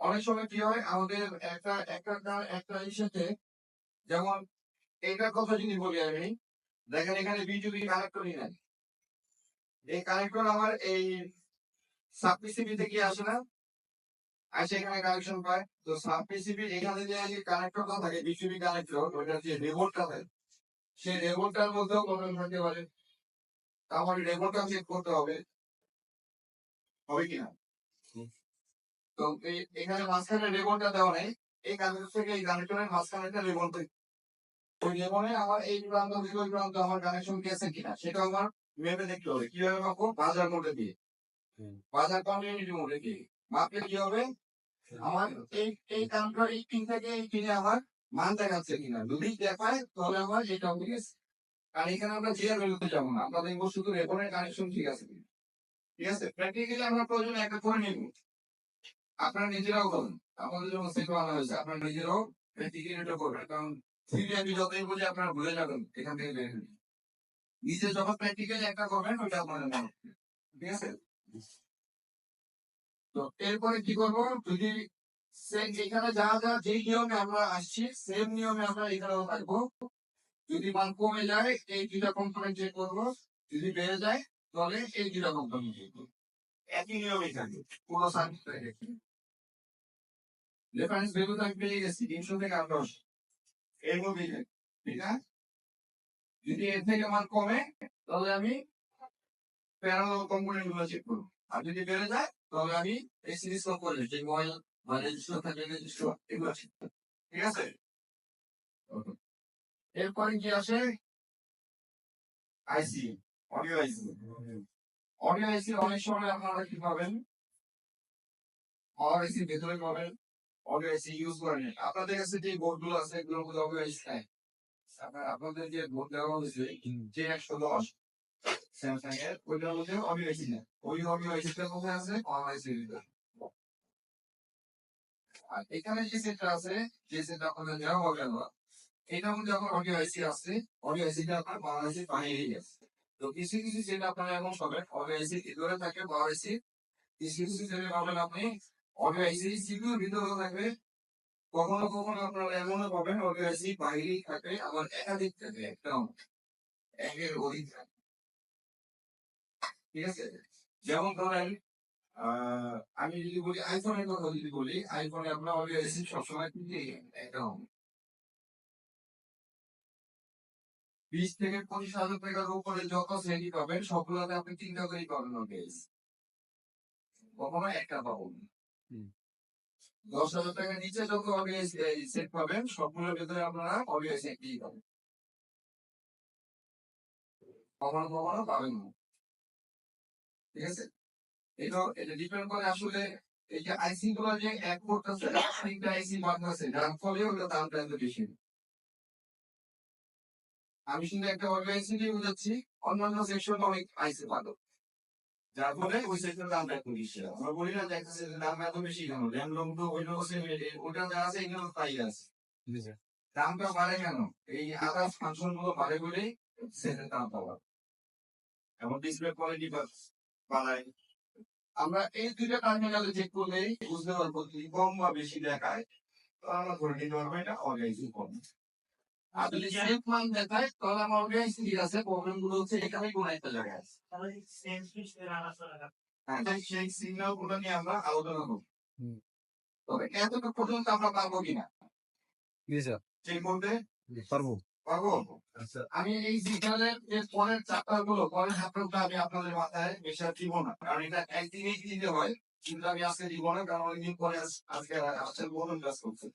অনেক সময় কি হয় আমাদের একটা একটা একটা ইস্যুতে, যেমন এইটার কথা যদি বলি আমি, দেখেন এখানে বিজুলি কানেক্টরই নাই। এই কানেক্টর আমার এই সাব পিসিবি থেকে আসে না, আসে এখানে কানেকশন পায়। তো সাব পিসিবি এখানে যে কানেক্টরটা থাকে বিজুলি কানেক্টর, ওইটার যে রেমোটটা থাকে, সেই রেমোটটার মধ্যেও প্রবলেম থাকতে পারে। আমার রেমোটটা চেক করতে হবে, হবে কিনা। তো এখানে মাঝখানে রেমোটটা দেওয়া নেই, এই কানেক্টর থেকে এই কানেক্টরের মাঝখানে একটা রেমোট, ওই রেমনে আমার এই প্রান্ত থেকে ওই প্রান্ত আমার কানেকশন গেছে কিনা সেটা আমার মেপে দেখতে হবে। কিভাবে মাপবো? বাজার মোডে দিয়ে, বাজার কমিউনিটি মোডে দিয়ে মাপলে কি হবে, আমার এই এই কাউন্টার এই পিন থেকে এই পিনে আমার মান দেখাচ্ছে কিনা। যদি দেখায় তাহলে আমার এটা হয়ে গেছে। কারণ এখানে আমরা জিয়ার বেরোতে যাবো না, আমরা দেখবো শুধু রেকর্ডের কানেকশন ঠিক আছে কিনা। ঠিক আছে, প্র্যাকটিক্যালি আমরা প্রয়োজন একটা করে নিব। আপনারা নিজেরাও করুন, আমাদের জন্য সেট বানানো হয়েছে, আপনারা নিজেরাও প্র্যাকটিক্যালি এটা করবেন। কারণ থিওরি আমি যতই বলি আপনারা ভুলে যাবেন এখান থেকে বের হয়ে। নিজে যখন প্র্যাকটিক্যালি একটা করবেন ওইটা আপনাদের মনে হবে। ঠিক আছে, তো এরপরে কি করবো, যদি এখানে যা যা যে নিয়মে আমরা আসছি সেম নিয়মে আমরা এখানেও থাকবো। যদি মান কমে যায় এই দুটা কম্পোনেন্ট চেক করবো, যদি বেড়ে যায় তাহলে এই দুটা কম্পোনেন্ট চেক করবো। একই নিয়মেই থাকবে পুরো সার্কিট। রেফারেন্স ভ্যালু আমি পেয়ে গেছি 300 থেকে 800, এর মধ্যেই থাকবে। ঠিক আছে, যদি এর থেকে মান কমে তাহলে আমি প্যারালাল কম্পোনেন্ট গুলো চেক করবো। আর যদি বেড়ে যায় তাহলে আমি এই সিরিজ কম্পোনেন্ট যে ময়েল বা রেজিস্টার থাকে রেজিস্টার এগুলো চেক করবো। ঠিক আছে, এরপরে কি আসে, আইসি, অডিও আইসি। অডিও আইসি অনেক সময় আপনারা কি পাবেন, অডিও আইসি ভেতরে পাবেন অডিও আইসি ইউজ করেন। আপনাদের কাছে যে বোর্ড গুলো আছে এগুলোর মধ্যে অডিও আইসি নাই। আপনাদের যে বোর্ড দেওয়া হয়েছে যে 110 স্যামসাং এর, ওইটার মধ্যে অডিও আইসি নেই। ওই অডিও আইসিটা কোথায় আছে? অন আইসি ভিতরে। আর এখানে যে সেটটা আছে, যে সেটটা আপনাদের দেওয়া হবে না, এটার মধ্যে আপনার অডিও আইসি আছে, অডিও আইসিটা আপনার বাংলাদেশের বাইরে গেছে। তো কিছু কিছু সেট আপনারা এখন পাবেন অডিও আইসি ভিতরে থাকে, বাংলাদেশি। কিছু কিছু সেটে পাবেন আপনি অডিও আইসি সিপিইউর ভিতরে থাকবে। কখনো কখনো আপনারা এমনও পাবেন অডিও আইসি বাইরেই থাকে, আবার একাধিক থাকে, একটা একের অধিক থাকে। ঠিক আছে, যেমন ধরেন আমি যদি বলি আইফোনের কথা, যদি বলি আইফোনে আপনার অডিও আইসি সবসময় কিন্তু একটা 20 থেকে 25,000 টাকার উপরে যত শ্রেণী পাবেন সবগুলোতে আপনি 3টা করেই পাবেন অডিও আইসি, কখনো একটা পাবেন। 10,000 টাকার নিচে যত অডিও আইসি সেট পাবেন সবগুলোর ভেতরে আপনারা অডিও আইসি একটি পাবেন, কখনো কখনো পাবেন না। ঠিক আছে, এটা ডিপেন্ড করে আসলে এই যে আইসি গুলো যে এক করতেছে, 3টা আইসি বানাচ্ছে, যার ফলে ওটা দামটা এত বেশি। আমি শুধু একটা অডিও আইসি দিয়ে বুঝাচ্ছি, অন্যান্য সেকশন অনেক আইসি ভালো, যার ফলে ওই সেকশনের দামটা এত বেশি। আমরা বলি না যে একটা সেটের দাম এত বেশি কেন, র্যাম তো ওই ওটা যা আছে এগুলো তাই আছে, দামটা বাড়ে কেন, এই আদার্স ফাংশন গুলো বাড়ে বলেই সেটের দামটা বাড়ে, এবং ডিসপ্লে কোয়ালিটি বাড়ায়। আমরা এই দুইটা টার্মিনালে চেক করলেই বুঝতে পারবো যদি কম বা বেশি দেখায় তো আমরা ধরে নিতে পারবো এটা অডিও কম। আর যদি সেম মান দেখায় তাহলে আমার অডিও ঠিক আছে, প্রবলেম গুলো হচ্ছে এখানে কোন একটা জায়গায় আছে। হ্যাঁ, তাই সেই সিগন্যাল গুলো নিয়ে আমরা আলোচনা করবো। তবে এতটুকু পর্যন্ত আমরা পারবো কিনা চেক করতে পারবো, পারবো। আচ্ছা, আমি এই সিগন্যালের এর পরের চ্যাপ্টার গুলো, পরের চ্যাপ্টারটা আমি আপনাদের মাথায় বেশি দিব না, কারণ এটা একদিনেই দিতে হয়। কিন্তু আমি আজকে দিব না, কারণ অনেকদিন পরে আজকে আজকে বলুন কাজ করছে।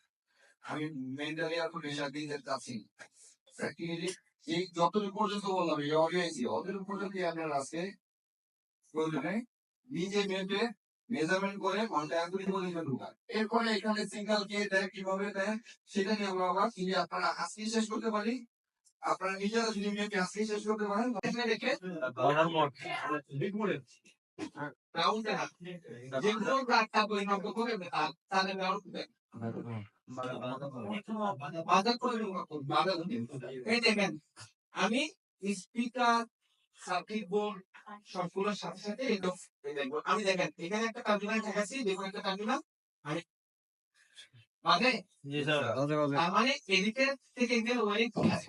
আমি মেন্টালি আর প্রেশার দিতে চাচ্ছি প্র্যাকটিক্যালি। এই যতটুকু পর্যন্ত বললাম এই অডিও আইসি অতটুকু পর্যন্ত আপনার আজকে প্রয়োজনে নিজে মেপে মেজারমেন্ট করে ঘন্টা এগুলি বলে ঢুকান। এরপরে এখানে সিগন্যাল কে দেয়, কিভাবে দেয়, সেটা নিয়ে আমরা আবার যদি আপনারা আজকে শেষ করতে পারি, আপনারা নিজেরা যদি মেপে আজকে শেষ করতে পারেন, এখানে রেখে রাউন্ডে যেগুলো রাখা পরিমাপ করে তাদের বাজার করে এই দেখেন, আমি স্পিকার সার্কিট বোর্ড সবগুলোর সাথে সাথে দেখবো। আমি দেখেন এখানে একটা টার্মিনাল দেখাচ্ছি, দেখুন একটা টার্মিনাল, আমি মানে তার মানে এদিকে থেকে এখানে ওয়ারিং ঠিক আছে,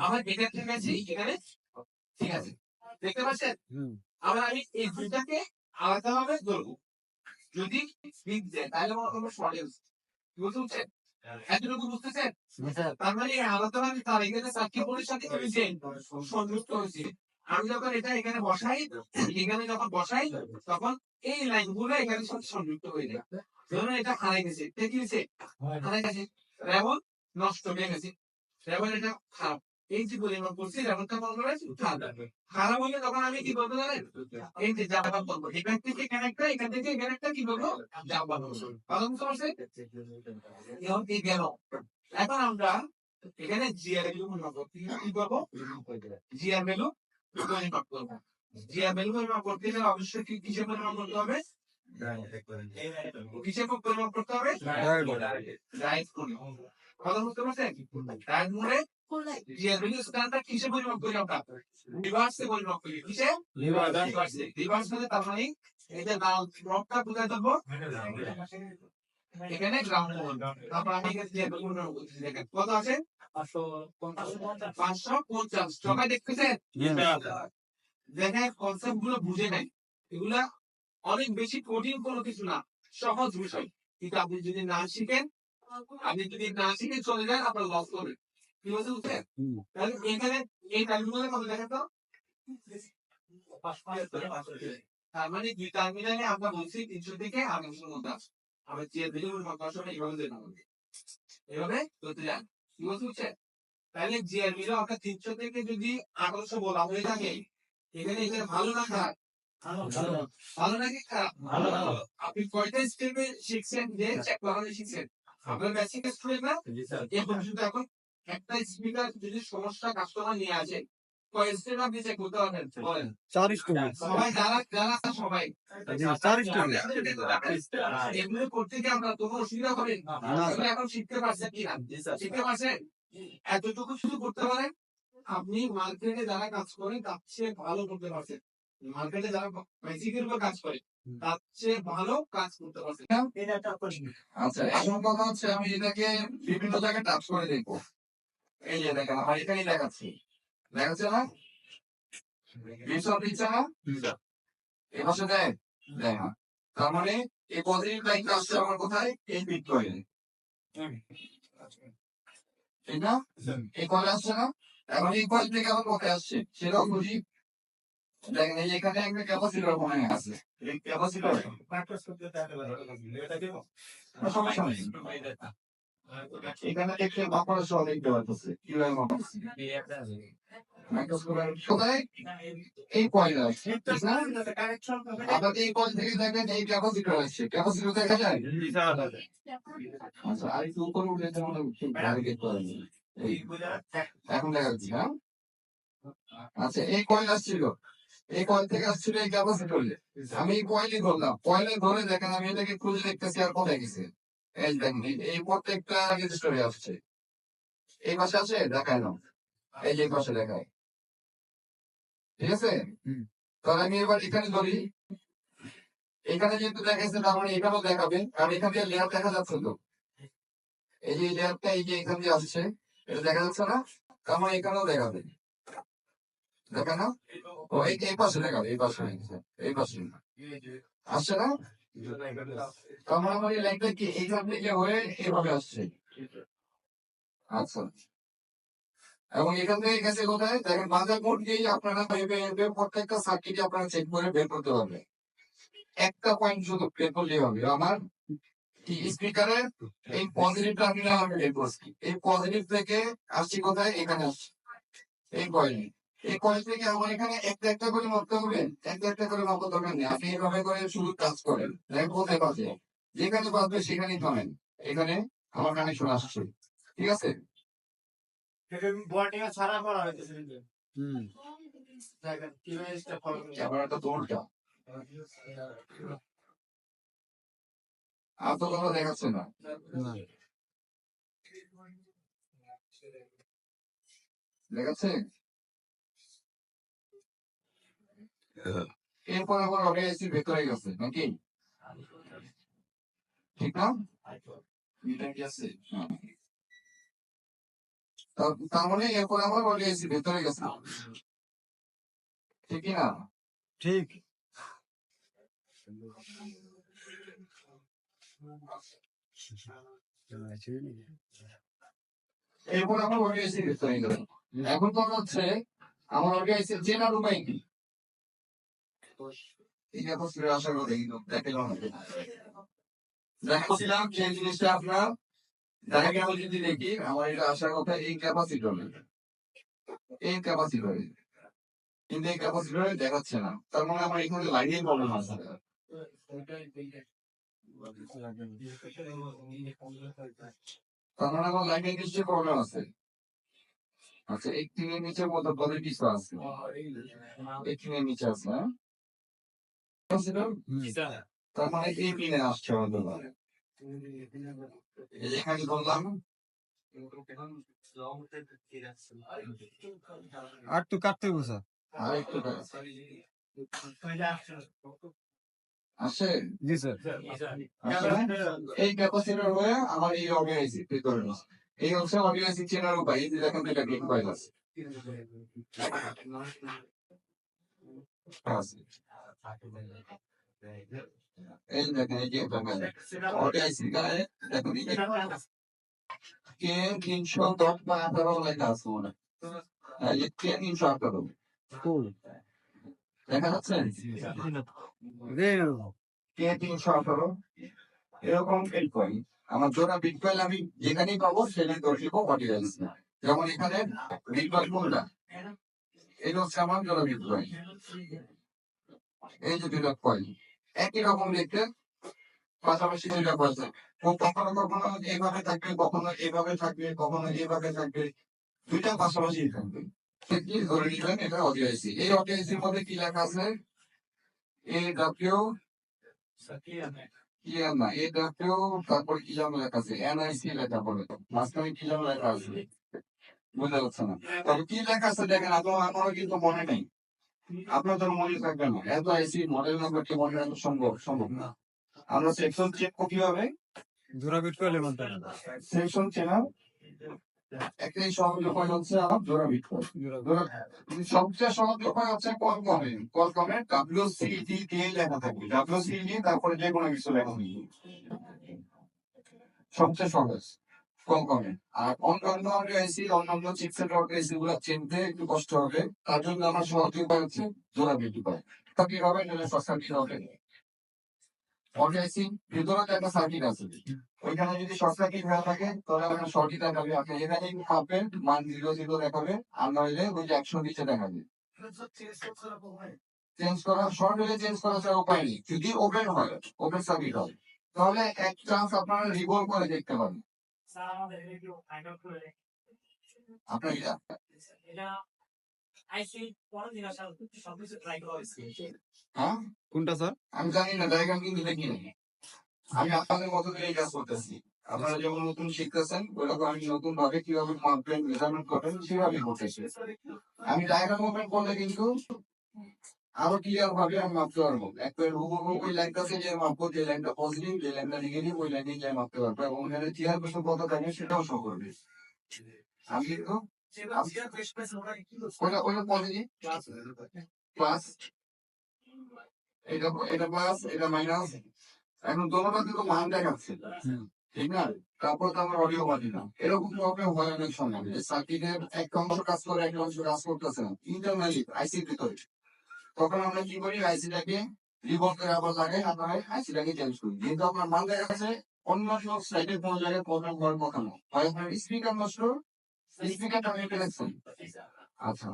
আমার এখান থেকে আছে এখানে ঠিক আছে, দেখতে পাচ্ছেন? আবার আমি এই দুইটাকে আলাদাভাবে ধরবো, যদি স্পিড দেয় তাহলে আমার কোনো শর্ট বুঝতে পারছেন? এতটুকু বুঝতেছেন? তার মানে আলাদাভাবে তার এখানে সার্কিটের সাথে সংযুক্ত হয়েছে। আমি যখন এটা এখানে বসাই, এখানে যখন বসাই, তখন এই লাইন গুলো এখানে সাথে সংযুক্ত হয়ে যায়। ধরুন এটা হারাই গেছে, কি হয়েছে? হারাই গেছে, রেবন নষ্ট হয়ে গেছে, রেবন এটা খারাপ। এই যে পরিমাণ করছি রেবনটা বন্ধ করে খারাপ, খারাপ হলে তখন আমি কি করবো জানেন? এই যে জাম্পার করবো, এখান থেকে এখানে একটা, এখান থেকে এখানে একটা কি করবো? জাম্পার করবো। কথা বুঝতে পারছেন? এখন কি গেল? এখন আমরা এখানে জিআর ভ্যালু পরিমাপ করতে কি করবো? জিআর ভ্যালু পরিমাপ করবো। জিআর ভ্যালু পরিমাপ করতে গেলে অবশ্যই কি কিসে পরিমাপ করতে হবে? কিসে পরিমাপ করতে হবে? ডাইরেক্ট পরিমাপ। কথা বুঝতে পারছেন? ডাইরেক্ট মোডে জিআর ভ্যালু স্ট্যান্ডার্ড কিসে পরিমাপ করি আমরা? রিভার্সে পরিমাপ করি। কিসে? রিভার্সে। রিভার্স মানে তার মানে এই যে লাল রডটা কোথায় ধরবো? এখানে গ্রাউন্ড লেভেল। তারপর আমি এখানে জিআর ভ্যালু পরিমাপ করতেছি, দেখেন কত আছে? 550। সবাই দেখতেছেন? দেখেন কনসেপ্ট গুলো বুঝে নেয়, এগুলা অনেক বেশি কঠিন কোনো কিছু না, সহজ বিষয়। কিন্তু আপনি যদি না শিখেন, চলে যান, আপনার লস করবে। কি বলছে বুঝছেন? তাহলে এখানে এই টার্মিনালে কত দেখেন তো? তার মানে দুই টার্মিনালে আমরা বলছি 300 থেকে 800 মধ্যে আছে। আমরা চেয়ে দিলে ওই মাত্রা এইভাবে দেন আমাদের, এভাবে করতে যান। কি বলছে বুঝছেন? তাহলে জিআর মিলে আপনার 300 থেকে যদি 800 বলা হয়ে থাকে, এখানে এখানে ভালো না খারাপ? ভালো নাকি খারাপ? আপনি কয়টা স্টেপে শিখছেন যে চেক করানো শিখছেন? আপনার বেসিক স্টুডেন্ট না? এই পর্যন্ত এখন একটা স্পিকার যদি সমস্যা কাস্টমার নিয়ে আসে, কয় স্টেপ আপনি চেক করতে পারবেন বলেন? 4 স্টেপ। সবাই যারা যারা সবাই 4 স্টেপ। এগুলো করতে গিয়ে আমরা কোনো অসুবিধা হবে না। এখন শিখতে পারছেন কি না? শিখতে পারছেন? এতটুকু শুধু করতে পারেন, আপনি মার্কেটে যারা কাজ করেন তার চেয়ে ভালো করতে পারছেন। মার্কেটে যারা বেসিকের উপর কাজ করে তার চেয়ে ভালো কাজ করতে পারছেন। আচ্ছা, এখন কথা হচ্ছে আমি এটাকে বিভিন্ন জায়গায় টাচ করে দেখবো। এই যে দেখেন আমার এখানেই দেখাচ্ছি, দেখাচ্ছে না? বিশপ দিচ্ছে না? এই পাশে দেয় দেয় না। তার মানে এই পজিটিভ লাইনটা আসছে আমার কোথায়? এই বিট কয়েলে, ঠিক না? এই কয়েলে আসছে না? এখন এই কয়েল থেকে আবার কোথায় আসছে সেটাও বুঝি। দেখেন এই এখানে একটা ক্যাপাসিটর মনে আছে, এই ক্যাপাসিটর সমস্যা নেই। এখানে দেখতে মাপার সহ দেখতে পাচ্ছি কিভাবে মাপাচ্ছি কোথায়? এই কয়েল আছে, ঠিক না? আপনার এই কয়েল থেকে দেখেন এই ক্যাপাসিটর আছে, ক্যাপাসিটর দেখা যায়? আচ্ছা, আর একটু উপরে উঠে যেমন এখন দেখা যাচ্ছে, হ্যাঁ? আচ্ছা, এই কয়েল আসছিল, এই কয়েল থেকে আসছিল এই ক্যাপাসিটর। আমি এই কয়েলই ধরলাম, কয়েলে ধরে দেখেন আমি এটাকে খুঁজে দেখতেছি আর কোথায় গেছে। এই দেখেন এই প্রত্যেকটা রেজিস্টারে আসছে, এই পাশে আছে দেখায় না, এই যে পাশে দেখায়, ঠিক আছে? তাহলে আমি এবার এখানে ধরি, এখানে যেহেতু দেখাচ্ছে তার মানে এখানেও দেখাবে, কারণ এখান থেকে লেয়ার দেখা যাচ্ছে তো, এই যে লেয়ারটা এই যে এখান দিয়ে আসছে, এটা দেখা যাচ্ছে না? তার মানে এখানেও দেখাবে, দেখা না? ও এই পাশে দেখাবে, এই পাশে, এই পাশে আসছে না? তার মানে আমার এই লাইনটা কি এইখান থেকে হয়ে এভাবে আসছে। আচ্ছা, এবং এখান থেকে গেছে কোথায়? দেখেন বাজার কোড দিয়ে আপনারা প্রত্যেকটা সার্কিটে আপনারা চেক করে বের করতে পারবেন। একটা পয়েন্ট শুধু বের করলেই হবে, আমার স্পিকারের এই পজিটিভ টার্মিনাল আমি বের করছি, এই পজিটিভ থেকে আসছি কোথায়? এখানে আসছি এই কয়েলে, এই কয়েল থেকে আমার এখানে একটা একটা করে মাপতে হবে, একটা একটা করে মাপার দরকার নেই, আপনি এভাবে করে শুধু কাজ করেন, দেখেন কোথায় বাজে, যেখানে বাজবে সেখানেই থামেন। এখানে আমার কানেকশন আসছে, ঠিক আছে? ক্যামেরাটা তো উল্টা, আর তো কোনো দেখাচ্ছে না, দেখাচ্ছে? এরপর আবার ওটা এসির ভেতরে গেছে নাকি, ঠিক না? এটা কি আছে? তার মানে এরপর আমার বলে গেছি ভেতরে গেছে, ঠিক না? ঠিক। এরপর আমার বলে গেছি ভেতরে গেছে। এখন তো হচ্ছে আমার বলে গেছে চেনার উপায় কি? এই ক্যাপাসিটর আসার কথা কিন্তু দেখাচ্ছিলাম সেই জিনিসটা আপনার ডায়াগ্রামে যদি দেখি আমার এটা আসার কথা এই ক্যাপাসিটরে, এই ক্যাপাসিটরে, কিন্তু এই ক্যাপাসিটরে দেখাচ্ছে না। তার মানে আমার এখানে লাইনের প্রবলেম আছে। তার মানে আমার লাইনের নিশ্চয়ই প্রবলেম আছে। আচ্ছা, 18 এর নিচে মতো বলে কিছু আছে, 18 এর নিচে আছে, হ্যাঁ? তার মানে এই পিনে আসছে হয়তো। এই যে এখানে বললাম আর তো কাটতে বসা আর একটু আসে। জি স্যার। এই ক্যাপাসিটর হয়ে আমার এই অর্গানাইজিং ভিতরে এই হচ্ছে অর্গানাইজিং চেনার উপায়। এই যে দেখেন এটা কি কয়েল আছে, এই দেখেন এই যে অর্গানাইজিং গায়ে দেখুন এই যে কে 310 বা 18 লেখা আছে মনে হয়। এই যে কে 318 দেখা যাচ্ছে কে 318 এরকম এই কয়েল আমার জোড়া বিটকয়েল আমি যেখানেই পাবো সেখানে দর্শিব অর্ডিনান্স না। যেমন এখানে বিটকয়েল কোনটা, এটা হচ্ছে আমার জোড়া বিটকয়েল। এই যে দুইটা কয়েল একই রকম দেখতে, পাশাপাশি দুইটা কয়েল কখনো কখনো এইভাবে থাকবে, কখনো এইভাবে থাকবে, কখনো এইভাবে থাকবে, দুইটা পাশাপাশি থাকবে। কি ধরে নিবেন এটা অডিআইসি। এই অডিআইসির মধ্যে কি লেখা আছে? এ ডাব্লিউ ক্লিয়ার না, এ ডাব্লিউ তারপর কি যেন লেখা আছে, এনআইসি লেখা পড়ে, মাঝখানে কি যেন লেখা আছে বুঝতে পারছে না। তবে কি লেখা আছে দেখেন, আমারও কিন্তু মনে নেই, আপনার তো মনে থাকবে না। এত আইসি মডেল নাম্বারটি মনে রাখা সম্ভব না। আমরা সেকশন চেক কিভাবে জোড়া বিট করলে মানতে সেকশন চেনা একটাই সহজ উপায় হচ্ছে আমার জোড়া বিট করা। সবচেয়ে সহজ উপায় হচ্ছে কলকমে WCD দিয়ে লেখা থাকবে, WCD তারপরে যে কোনো কিছু লেখা থাকবে, সবচেয়ে সহজ কলকমে। আর অন্যান্য অন্যান্য চিপসেট গুলো চিনতে একটু কষ্ট হবে, তার জন্য আমার সহজ উপায় হচ্ছে জোড়া বিট উপায়। তা কি হবে, সার্কিট হবে অর্গানাইজিং ভিতরে একটা সার্কিট আছে, ওইখানে যদি শর্ট সার্কিট হয়ে থাকে তাহলে আপনার শর্টই দেখাবে, আপনি এখানে পাবেন মান 0 দেখাবে, আর নইলে ওই যে 100 নিচে দেখাবে। চেঞ্জ করা শর্ট হলে চেঞ্জ করা ছাড়া উপায় নেই। যদি ওপেন হয়, ওপেন সার্কিট হয়, তাহলে এক চান্স আপনারা রিভলভ করে দেখতে পারেন। আপনার হ্যাঁ কোনটা স্যার? আমি জানি না, ডায়াগ্রাম কিন্তু দেখি নাই। আমি আপনাদের মতো করে কাজ করতেছি। আপনারা যেমন নতুন শিখতেছেন ওইরকম আমি নতুন ভাবে কিভাবে মাপবেন মেজারমেন্ট করবেন সেভাবে করতেছি। আমি ডায়াগ্রাম ওপেন করলে কিন্তু আরো ক্লিয়ার ভাবে আমি মাপতে পারবো। একবার হুবহু ওই লাইনটাকে যে মাপবো, যে লাইনটা পজিটিভ যে লাইনটা নেগেটিভ ওই লাইনে যে মাপতে পারবো, এবং এখানে টিআর পেছন কত থাকে সেটাও শো করবে। আমি কিন্তু ওইটা পজিটিভ প্লাস, এটা প্লাস এটা মাইনাস, এখন দোনোটা কিন্তু মান দেখাচ্ছে ঠিক না। তারপর তো আমরা অডিও বাজি না, এরকম প্রবলেম হয় অনেক সময় যে সার্কিটের একটা অংশ কাজ করে একটা অংশ কাজ করতেছে না ইন্টারনালি আইসির ভিতরে। তখন আমরা কি করি, আইসিটাকে রিভলভ করে আবার লাগাই, আমরা আইসিটাকে চেঞ্জ করি। যেহেতু আপনার মান দেখা যাচ্ছে অন্য সাইডের কোনো জায়গায় প্রবলেম হওয়ার কথা না, হয় আপনার স্পিকার নষ্ট, স্পিকারটা মেপে লেখছেন। আচ্ছা,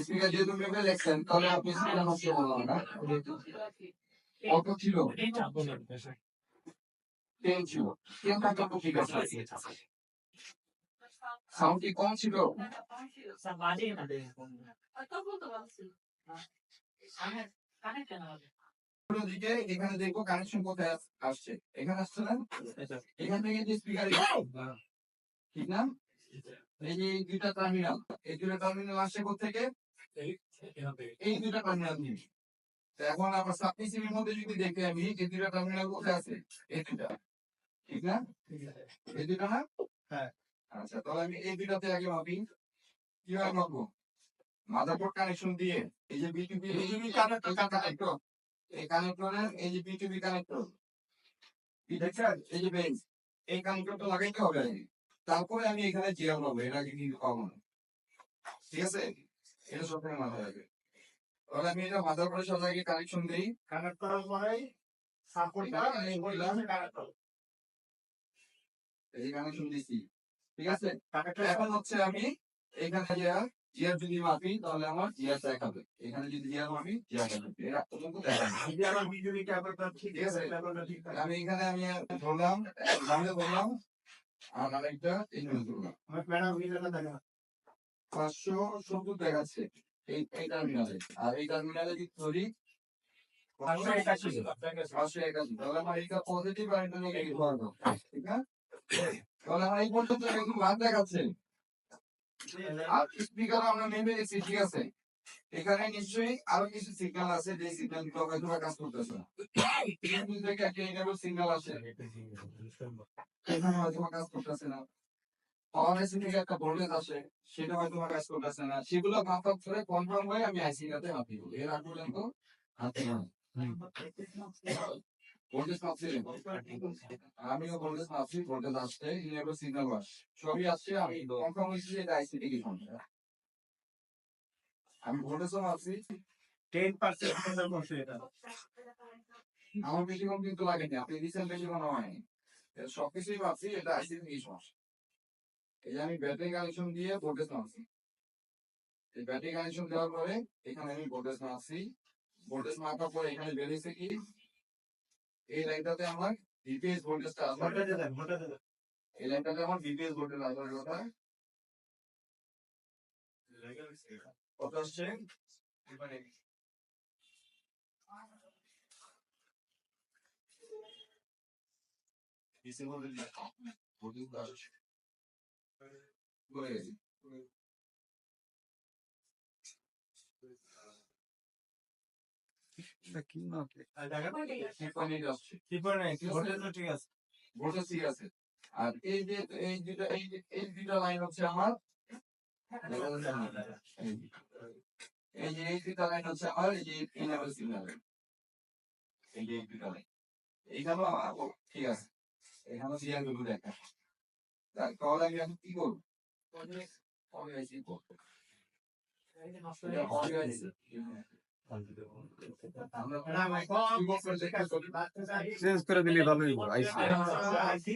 স্পিকার যেহেতু মেপে লেখছেন তাহলে আপনি স্পিকার নষ্ট করবেন না। কত ছিল? 10 ছিল, 10 থাকলে তো ঠিক আছে। সাউন্ড কি কম ছিল? দিকে এখানে দেখবো কানেকশন কোথায় আসছে, এখানে আসছে না, এখান থেকে যে স্পিকার ঠিক না, এই যে দুইটা টার্মিনাল, এই দুইটা টার্মিনাল আসছে কোথেকে, এই দুইটা টার্মিনাল নিয়ে। এখন আবার সাবমিসিভের মধ্যে যদি দেখি আমি এই দুইটা টার্মিনাল কোথায় আছে, এই দুইটা, ঠিক না? এই দুইটা না? হ্যাঁ। আচ্ছা, তাহলে আমি এই দুইটাতে আগে মাপি। কিভাবে মাপবো? মাদারবোর্ড কানেকশন দিয়ে এই যে বিটিবি কানেক্টর, এই কানেক্টরের এই যে বিটিবি কানেক্টর, দেখছেন এই যে বেঞ্চ, এই কানেক্টরটা লাগাইতে হবে আগে। তারপরে আমি এখানে জিআর পাবো, এর আগে কিন্তু পাবো না। ঠিক আছে? এটা সবসময় মাথায় রাখবে। তাহলে আমি এটা মাদারবোর্ডের সাথে আগে কানেকশন দিই। কানেক্ট করার পরেই সাপোর্টটা আমি বললাম এই যে কানেকশন দিছি। ঠিক আছে? এখন হচ্ছে আমি এখানে জিআর যদি মাপি তাহলে আমার জিআর দেখাবে। এখানে যদি জিআর মাপি জিআর দেখাবে। এটা পর্যন্ত দেখাবে। ঠিক আছে? আমি এখানে আমি ধরলাম, সামনে ধরলাম, আর আরেকটা এখানে ধরলাম। 570 দেখাচ্ছে এই টার্মিনালে। আর এই টার্মিনালে যদি ধরি 581, তাহলে আমার এটা পজিটিভ আর এটা নেগেটিভ হবে। ঠিক না? তাহলে আমার এই পর্যন্ত একটু মান দেখাচ্ছে। আর স্পিকার আমরা নেমে গেছি, ঠিক আছে? এখানে নিশ্চয়ই আরো কিছু সিগন্যাল আছে যে সিগন্যাল গুলো হয়তো কাজ করতেছে না। কিন্তু থেকে একটা ইনেবল সিগন্যাল আছে, এখানে হয়তো কাজ করতেছে না। পাওয়ার আইসি থেকে একটা ভোল্টেজ আসে, সেটা হয়তো কাজ করতেছে না। সেগুলো মাপা করে কনফার্ম হয়ে আমি আইসি টাতে মাপি। এর আগ পর্যন্ত হাতে না। ভোল্টেজ মাপছিলেন? আমিও ভোল্টেজ মাপছি, ভোল্টেজ আসছে, ইনেবল সিগন্যাল আসছে, সবই আসছে। আমি কনফার্ম হয়েছি যে এটা আইসি থেকে সমস্যা। আমি ভোল্টেজও মাপছি, 10% বসে এটা। আমার বেশিক্ষণ কিন্তু লাগেনি, আপনি দিচ্ছেন বেশিক্ষণ হয়নি। এটা সবকিছুই মাপছি, এটা আইসি থেকে সমস্যা। এই যে আমি ব্যাটারি কানেকশন দিয়ে ভোল্টেজ মাপছি। এই ব্যাটারি কানেকশন দেওয়ার পরে এখানে আমি ভোল্টেজ মাপছি। ভোল্টেজ মাপার পরে এখানে বেরিয়েছে কি এই লাইনটাতে আমার ভিপিএস ভোল্টেজটা আসবে। এই লাইনটাতে আমার ভিপিএস ভোল্টেজ আসার কথা। কত আসছে? এবারে ডিসি ভোল্টেজ ভোল্টেজ আসছে। বলে গেছি। এটা কি মাপে? 3.8 আসছে। ঠিক আছে। ভোল্টেজ ঠিক আছে। আর এই যে এই দুইটা লাইন হচ্ছে আমার, এই যে এই দুইটা লাইন হচ্ছে আমার এই যে ইনেবল সিগন্যাল। এই যে এই দুইটা লাইন এইখানেও আমার ঠিক আছে, এখানেও সিরিয়াল গুলো দেখা। তাহলে আমি এখন কি করবো? অবিআইসি করবো। এটা অবিআইসি। চেঞ্জ করে দিলে ভালো হইব আইসি।